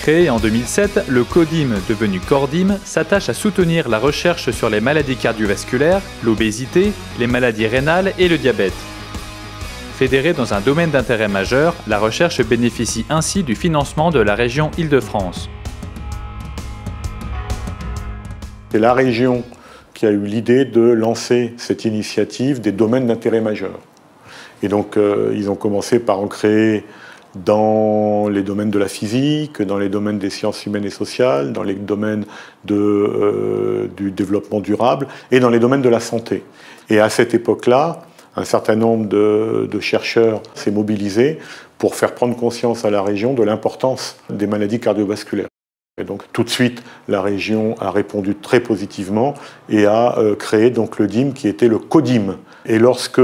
Créé en 2007, le CODIM, devenu CORDIM, s'attache à soutenir la recherche sur les maladies cardiovasculaires, l'obésité, les maladies rénales et le diabète. Fédérée dans un domaine d'intérêt majeur, la recherche bénéficie ainsi du financement de la région Île-de-France. C'est la région qui a eu l'idée de lancer cette initiative des domaines d'intérêt majeur. Et donc, ils ont commencé par en créer dans les domaines de la physique, dans les domaines des sciences humaines et sociales, dans les domaines du développement durable et dans les domaines de la santé. Et à cette époque-là, un certain nombre de chercheurs s'est mobilisé pour faire prendre conscience à la région de l'importance des maladies cardiovasculaires. Et donc tout de suite, la région a répondu très positivement et a créé donc le DIM qui était le CODIM. Et lorsque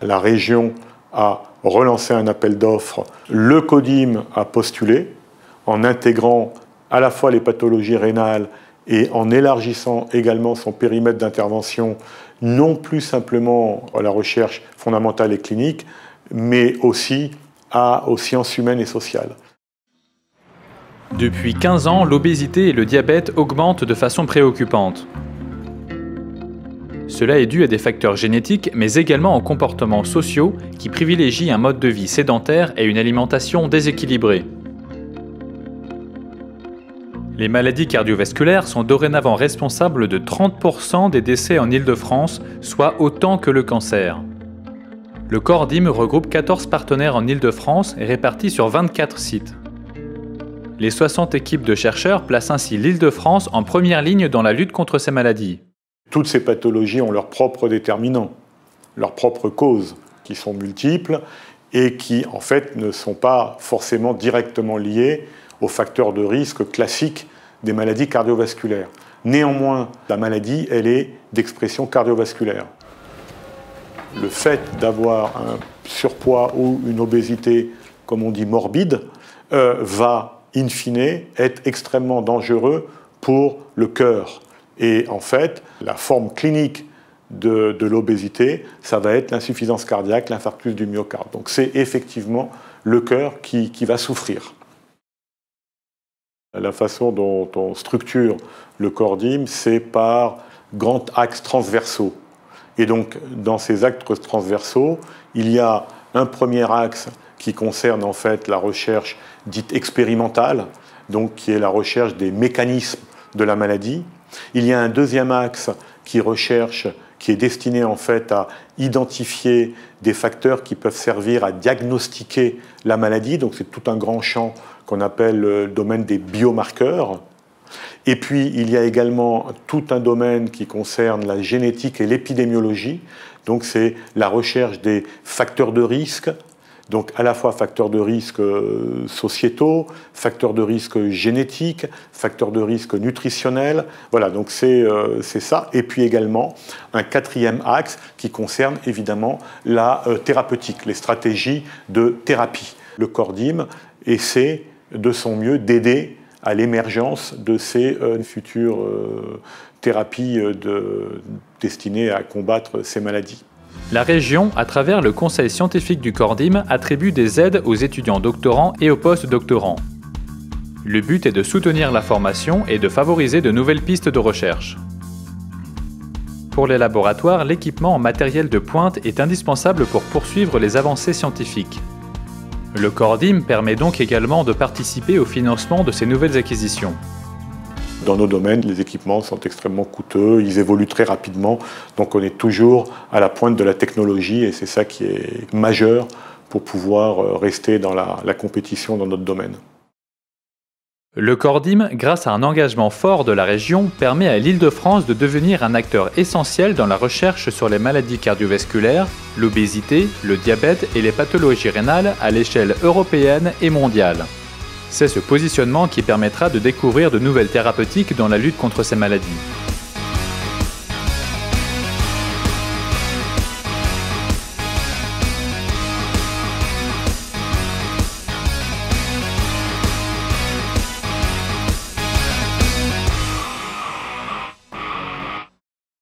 la région a relancé un appel d'offres, le CODIM a postulé en intégrant à la fois les pathologies rénales et en élargissant également son périmètre d'intervention, non plus simplement à la recherche fondamentale et clinique, mais aussi aux sciences humaines et sociales. Depuis 15 ans, l'obésité et le diabète augmentent de façon préoccupante. Cela est dû à des facteurs génétiques, mais également aux comportements sociaux qui privilégient un mode de vie sédentaire et une alimentation déséquilibrée. Les maladies cardiovasculaires sont dorénavant responsables de 30% des décès en Île-de-France, soit autant que le cancer. Le CORDIM regroupe 14 partenaires en Île-de-France et répartis sur 24 sites. Les 60 équipes de chercheurs placent ainsi l'Île-de-France en première ligne dans la lutte contre ces maladies. Toutes ces pathologies ont leurs propres déterminants, leurs propres causes, qui sont multiples et qui, en fait, ne sont pas forcément directement liées aux facteurs de risque classiques des maladies cardiovasculaires. Néanmoins, la maladie, elle est d'expression cardiovasculaire. Le fait d'avoir un surpoids ou une obésité, comme on dit, morbide, va, in fine, être extrêmement dangereux pour le cœur. Et en fait, la forme clinique de l'obésité, ça va être l'insuffisance cardiaque, l'infarctus du myocarde. Donc c'est effectivement le cœur qui va souffrir. La façon dont on structure le CORDIM, c'est par grands axes transversaux. Et donc, dans ces axes transversaux, il y a un premier axe qui concerne en fait la recherche dite expérimentale, donc qui est la recherche des mécanismes de la maladie. Il y a un deuxième axe qui est destiné en fait à identifier des facteurs qui peuvent servir à diagnostiquer la maladie. Donc c'est tout un grand champ qu'on appelle le domaine des biomarqueurs. Et puis il y a également tout un domaine qui concerne la génétique et l'épidémiologie. Donc c'est la recherche des facteurs de risque. Donc à la fois facteurs de risque sociétaux, facteurs de risque génétiques, facteurs de risque nutritionnels. Voilà, donc c'est ça. Et puis également un quatrième axe qui concerne évidemment la thérapeutique, les stratégies de thérapie. Le CORDIM essaie de son mieux d'aider à l'émergence de ces futures thérapies destinées à combattre ces maladies. La région, à travers le conseil scientifique du CORDIM, attribue des aides aux étudiants doctorants et aux post-doctorants. Le but est de soutenir la formation et de favoriser de nouvelles pistes de recherche. Pour les laboratoires, l'équipement en matériel de pointe est indispensable pour poursuivre les avancées scientifiques. Le CORDIM permet donc également de participer au financement de ces nouvelles acquisitions. Dans nos domaines, les équipements sont extrêmement coûteux, ils évoluent très rapidement, donc on est toujours à la pointe de la technologie et c'est ça qui est majeur pour pouvoir rester dans la compétition dans notre domaine. Le CORDIM, grâce à un engagement fort de la région, permet à l'Île-de-France de devenir un acteur essentiel dans la recherche sur les maladies cardiovasculaires, l'obésité, le diabète et les pathologies rénales à l'échelle européenne et mondiale. C'est ce positionnement qui permettra de découvrir de nouvelles thérapeutiques dans la lutte contre ces maladies.